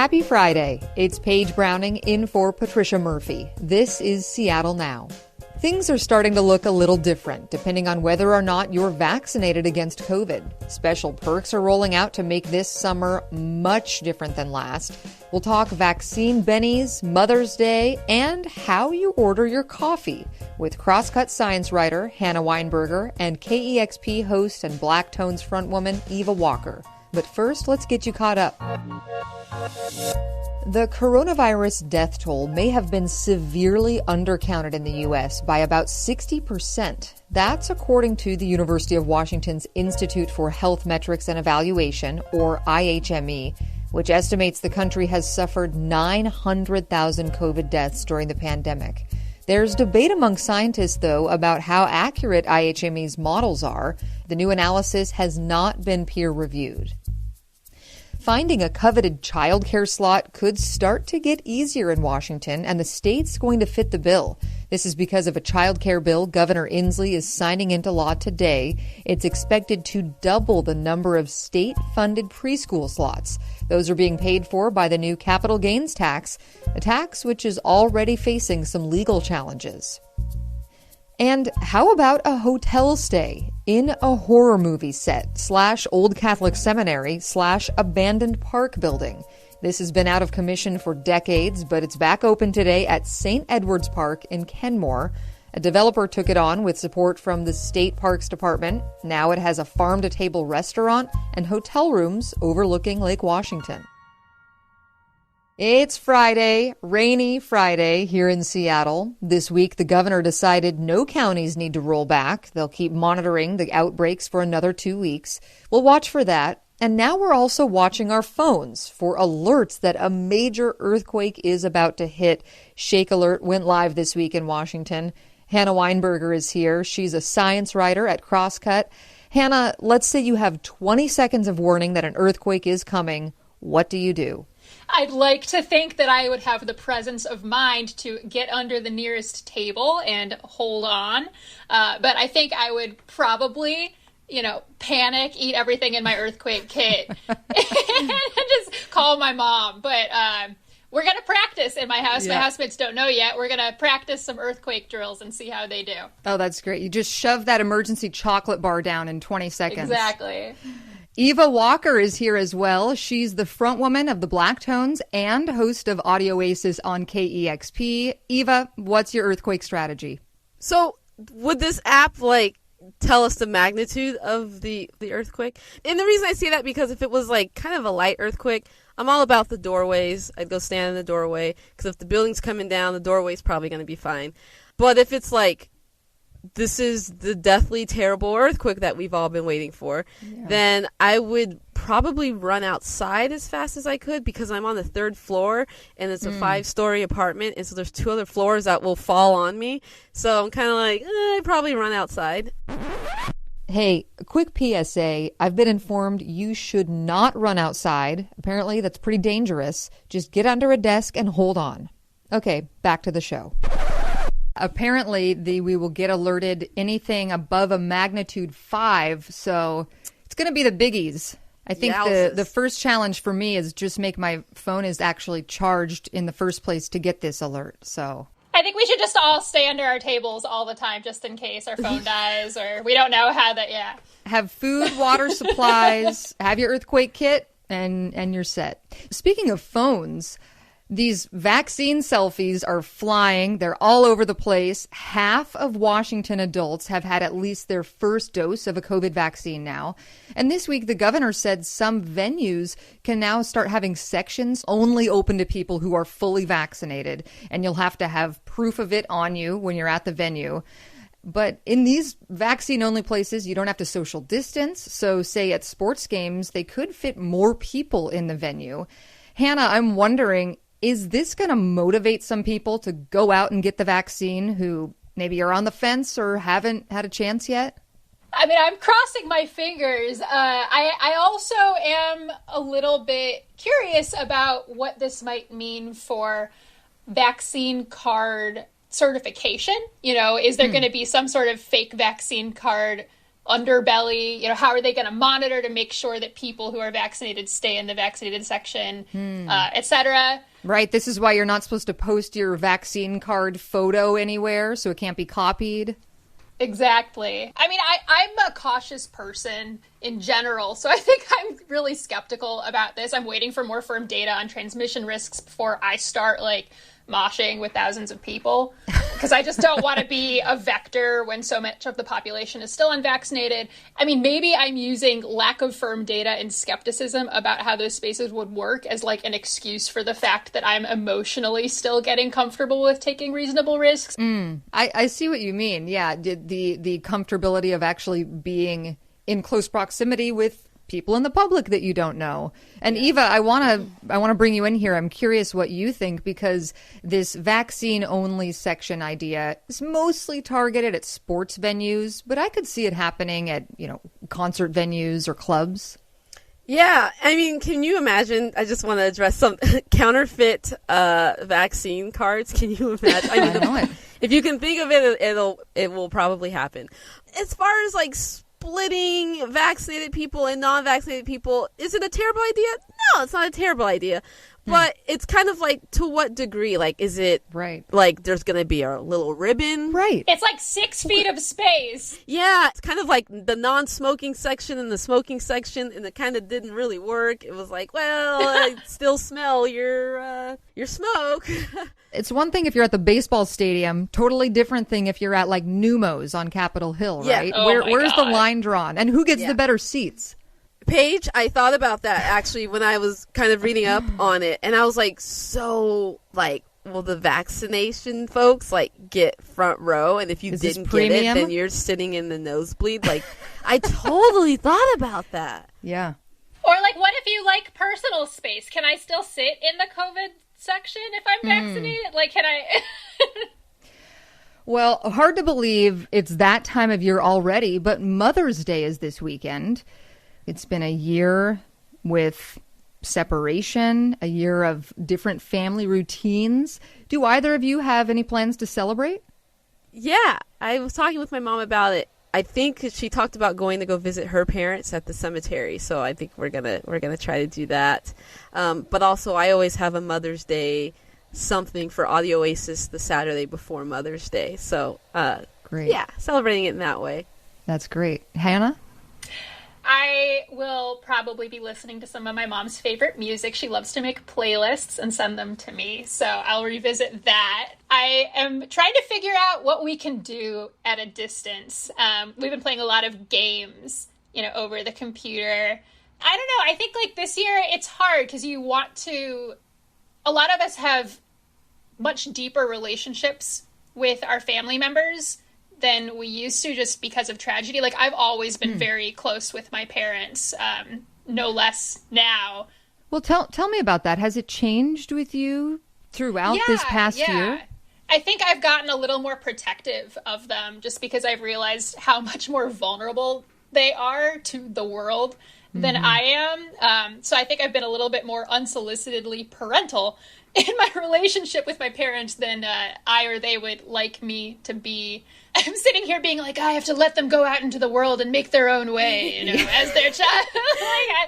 Happy Friday. It's Paige Browning in for Patricia Murphy. This is Seattle Now. Things are starting to look a little different depending on whether or not you're vaccinated against COVID. Special perks are rolling out to make this summer much different than last. We'll talk vaccine bennies, Mother's Day, and how you order your coffee with Crosscut science writer Hannah Weinberger and KEXP host and Black Tones frontwoman Eva Walker. But first, let's get you caught up. The coronavirus death toll may have been severely undercounted in the U.S. by about 60%. That's according to the University of Washington's Institute for Health Metrics and Evaluation, or IHME, which estimates the country has suffered 900,000 COVID deaths during the pandemic. There's debate among scientists, though, about how accurate IHME's models are. The new analysis has not been peer-reviewed. Finding a coveted childcare slot could start to get easier in Washington, and the state's going to fit the bill. This is because of a childcare bill Governor Inslee is signing into law today. It's expected to double the number of state-funded preschool slots. Those are being paid for by the new capital gains tax, a tax which is already facing some legal challenges. And how about a hotel stay in a horror movie set / old Catholic seminary / abandoned park building? This has been out of commission for decades, but it's back open today at St. Edward's Park in Kenmore. A developer took it on with support from the State Parks Department. Now it has a farm-to-table restaurant and hotel rooms overlooking Lake Washington. It's Friday, rainy Friday here in Seattle. This week, the governor decided no counties need to roll back. They'll keep monitoring the outbreaks for another 2 weeks. We'll watch for that. And now we're also watching our phones for alerts that a major earthquake is about to hit. Shake Alert went live this week in Washington. Hannah Weinberger is here. She's a science writer at Crosscut. Hannah, let's say you have 20 seconds of warning that an earthquake is coming. What do you do? I'd like to think that I would have the presence of mind to get under the nearest table and hold on. But I think I would probably, panic, eat everything in my earthquake kit, and just call my mom. But we're going to practice in my house. Yeah. My housemates don't know yet. We're going to practice some earthquake drills and see how they do. Oh, that's great. You just shove that emergency chocolate bar down in 20 seconds. Exactly. Eva Walker is here as well. She's the frontwoman of the Black Tones and host of Audioasis on KEXP. Eva, what's your earthquake strategy? So would this app tell us the magnitude of the earthquake? And the reason I say that, because if it was kind of a light earthquake, I'm all about the doorways. I'd go stand in the doorway, because if the building's coming down, the doorway's probably going to be fine. But if it's this is the deathly terrible earthquake that we've all been waiting for, then I would probably run outside as fast as I could, because I'm on the 3rd floor and it's a 5-story apartment, and so there's 2 other floors that will fall on me. So I'm kind of I'd probably run outside. Hey, a quick PSA. I've been informed you should not run outside. Apparently that's pretty dangerous. Just get under a desk and hold on. Okay, back to the show. Apparently, we will get alerted anything above a magnitude 5, so it's going to be the biggies. I think the first challenge for me is just make my phone is actually charged in the first place to get this alert. So I think we should just all stay under our tables all the time, just in case our phone dies or we don't know how that. Yeah. Have food, water supplies, have your earthquake kit, and you're set. Speaking of phones, these vaccine selfies are flying. They're all over the place. Half of Washington adults have had at least their first dose of a COVID vaccine now. And this week, the governor said some venues can now start having sections only open to people who are fully vaccinated. And you'll have to have proof of it on you when you're at the venue. But in these vaccine-only places, you don't have to social distance. So say at sports games, they could fit more people in the venue. Hannah, I'm wondering, is this going to motivate some people to go out and get the vaccine who maybe are on the fence or haven't had a chance yet? I mean, I'm crossing my fingers. I also am a little bit curious about what this might mean for vaccine card certification. Is there going to be some sort of fake vaccine card underbelly? How are they going to monitor to make sure that people who are vaccinated stay in the vaccinated section, et cetera? Right. This is why you're not supposed to post your vaccine card photo anywhere, so it can't be copied. Exactly. I mean, I'm a cautious person in general, so I think I'm really skeptical about this. I'm waiting for more firm data on transmission risks before I start, moshing with thousands of people, because I just don't want to be a vector when so much of the population is still unvaccinated. I mean, maybe I'm using lack of firm data and skepticism about how those spaces would work as an excuse for the fact that I'm emotionally still getting comfortable with taking reasonable risks. I see what you mean. Yeah, the comfortability of actually being in close proximity with people in the public that you don't know. And Eva, I want to bring you in here. I'm curious what you think, because this vaccine only section idea is mostly targeted at sports venues, but I could see it happening at, concert venues or clubs. Yeah, I mean, can you imagine? I just want to address some counterfeit vaccine cards. Can you imagine? I mean, if you can think of it, it will probably happen. As far as splitting vaccinated people and non-vaccinated people, is it a terrible idea? No, it's not a terrible idea. But it's kind of to what degree? Is it right? There's going to be a little ribbon? Right. It's 6 feet of space. Yeah, it's kind of the non-smoking section and the smoking section, and it kind of didn't really work. It was well, I still smell your smoke. It's one thing if you're at the baseball stadium, totally different thing if you're at Numos on Capitol Hill, right? Oh Where's the line drawn? And who gets the better seats? Paige, I thought about that actually when I was kind of reading up on it, and I was will the vaccination folks get front row, and if you didn't get it, then you're sitting in the nosebleed? I totally thought about that. Yeah. Or what if you like personal space? Can I still sit in the COVID section if I'm vaccinated? Can I? Well, hard to believe it's that time of year already, but Mother's Day is this weekend. It's been a year with separation, a year of different family routines. Do either of you have any plans to celebrate? Yeah, I was talking with my mom about it. I think she talked about going to go visit her parents at the cemetery, so I think we're gonna try to do that. But also, I always have a Mother's Day something for Audioasis the Saturday before Mother's Day. So, great. Yeah, celebrating it in that way. That's great. Hannah? I will probably be listening to some of my mom's favorite music. She loves to make playlists and send them to me, so I'll revisit that. I am trying to figure out what we can do at a distance. We've been playing a lot of games, over the computer. I don't know. I think this year it's hard because you want to... A lot of us have much deeper relationships with our family members than we used to, just because of tragedy. I've always been very close with my parents, no less now. Well, tell me about that. Has it changed with you throughout this past year? I think I've gotten a little more protective of them, just because I've realized how much more vulnerable they are to the world than I am. So I think I've been a little bit more unsolicitedly parental in my relationship with my parents than I or they would like me to be. I'm sitting here being I have to let them go out into the world and make their own way, as their child.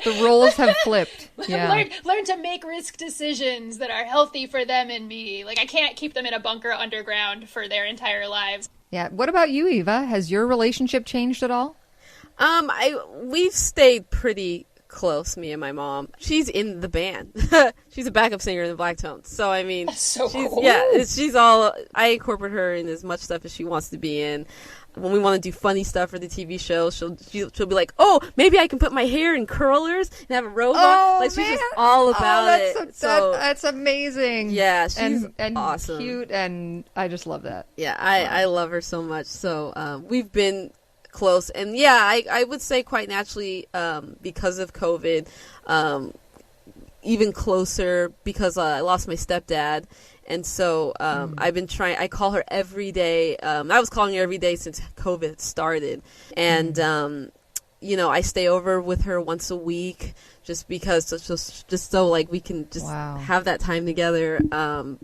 The roles have flipped. Yeah. Learn to make risk decisions that are healthy for them and me. I can't keep them in a bunker underground for their entire lives. Yeah. What about you, Eva? Has your relationship changed at all? We've stayed pretty close, me and my mom. She's in the band. She's a backup singer in the Blacktones. So, I mean, that's so cool. Yeah, she's all, I incorporate her in as much stuff as she wants to be in. When we want to do funny stuff for the TV show, she'll be like, oh, maybe I can put my hair in curlers and have a robe on. She's just all about it. That's amazing. Yeah, she's and awesome. Cute, and I just love that. Yeah, I love her so much. So, we've been close, and I would say quite naturally, because of COVID, even closer because I lost my stepdad, and so I've been trying. I call her every day. I was calling her every day since COVID started, and I stay over with her once a week just because just so we can just have that time together.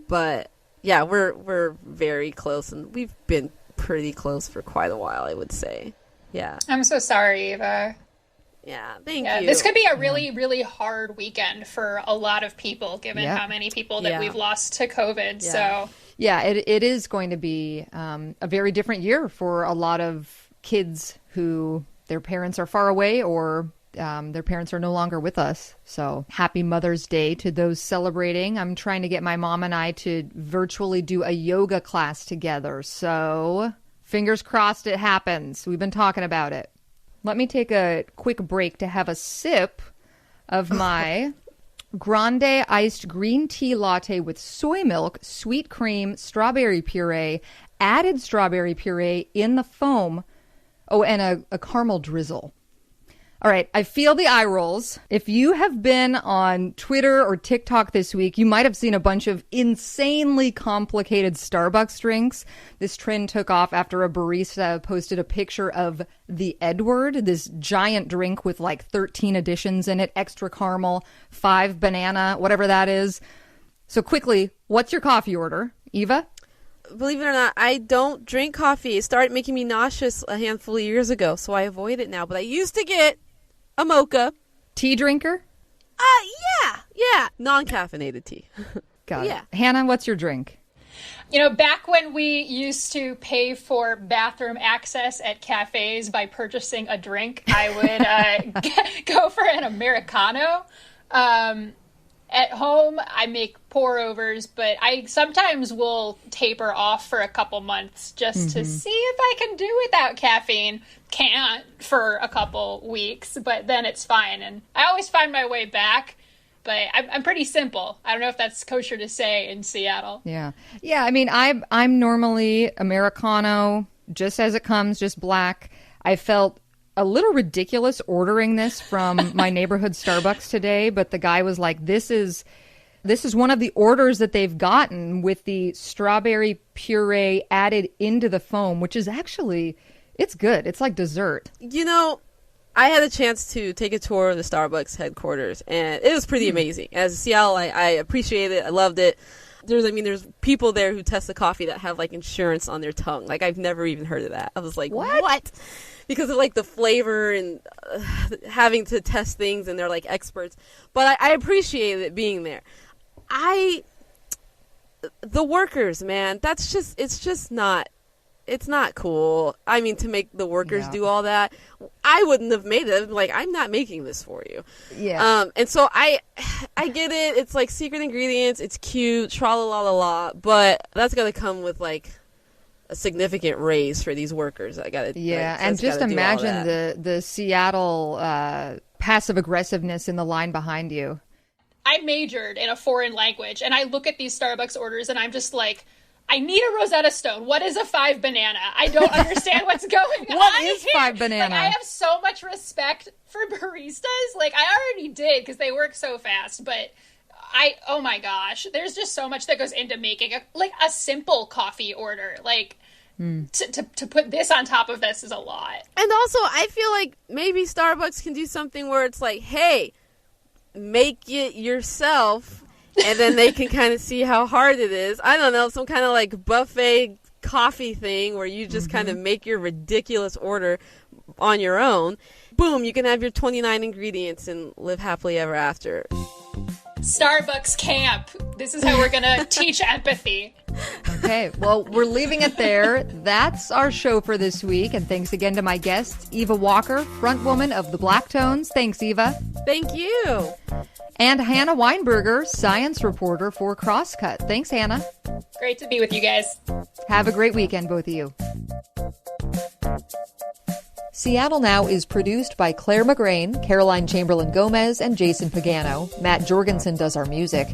But yeah, we're very close, and we've been pretty close for quite a while, I would say. Yeah. I'm so sorry, Eva. Yeah, thank you. This could be a really, really hard weekend for a lot of people, given how many people that we've lost to COVID. Yeah. So Yeah, it is going to be a very different year for a lot of kids who their parents are far away or their parents are no longer with us. So happy Mother's Day to those celebrating. I'm trying to get my mom and I to virtually do a yoga class together. So fingers crossed it happens. We've been talking about it. Let me take a quick break to have a sip of my grande iced green tea latte with soy milk, sweet cream, strawberry puree, added strawberry puree in the foam. Oh, and a caramel drizzle. All right, I feel the eye rolls. If you have been on Twitter or TikTok this week, you might have seen a bunch of insanely complicated Starbucks drinks. This trend took off after a barista posted a picture of the Edward, this giant drink with like 13 additions in it, extra caramel, 5 banana, whatever that is. So quickly, what's your coffee order? Eva? Believe it or not, I don't drink coffee. It started making me nauseous a handful of years ago, so I avoid it now. But I used to get a mocha. Tea drinker? Yeah. Non-caffeinated tea. Got it. Hannah, what's your drink? You know, back when we used to pay for bathroom access at cafes by purchasing a drink, I would go for an Americano. At home, I make pour-overs, but I sometimes will taper off for a couple months just to see if I can do without caffeine. Can't for a couple weeks, but then it's fine. And I always find my way back, but I'm pretty simple. I don't know if that's kosher to say in Seattle. Yeah. I mean, I'm normally Americano, just as it comes, just black. I felt a little ridiculous ordering this from my neighborhood Starbucks today, but the guy was like, this is one of the orders that they've gotten with the strawberry puree added into the foam, which is actually, it's good. It's like dessert. You know, I had a chance to take a tour of the Starbucks headquarters, and it was pretty amazing. As a Seattle, I appreciate it. I loved it. There's people there who test the coffee that have like insurance on their tongue. Like, I've never even heard of that. I was like, what? Because of like the flavor and having to test things, and they're like experts. But I appreciated it being there. The workers, man, it's not cool. I mean, to make the workers do all that, I wouldn't have made it. Like, I'm not making this for you. Yeah. And so I get it. It's like secret ingredients. It's cute, tra-la-la-la-la. But that's got to come with like a significant raise for these workers. And just imagine the Seattle passive aggressiveness in the line behind you. I majored in a foreign language, and I look at these Starbucks orders, and I'm just like, I need a Rosetta Stone. What is a 5 banana? I don't understand what's going on. What is here. 5 banana? Like, I have so much respect for baristas. Like, I already did because they work so fast, but oh my gosh, there's just so much that goes into making a simple coffee order. Like, to put this on top of this is a lot. And also, I feel like maybe Starbucks can do something where it's like, hey, make it yourself, and then they can kind of see how hard it is. I don't know, some kind of like buffet coffee thing where you just kind of make your ridiculous order on your own. Boom, you can have your 29 ingredients and live happily ever after. Starbucks camp. This is how we're going to teach empathy. Okay, well, we're leaving it there. That's our show for this week. And thanks again to my guests, Eva Walker, frontwoman of the Black Tones. Thanks, Eva. Thank you. And Hannah Weinberger, science reporter for Crosscut. Thanks, Hannah. Great to be with you guys. Have a great weekend, both of you. Seattle Now is produced by Clare McGrane, Caroline Chamberlain Gomez, and Jason Pagano. Matt Jorgensen does our music.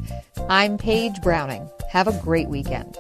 I'm Paige Browning. Have a great weekend.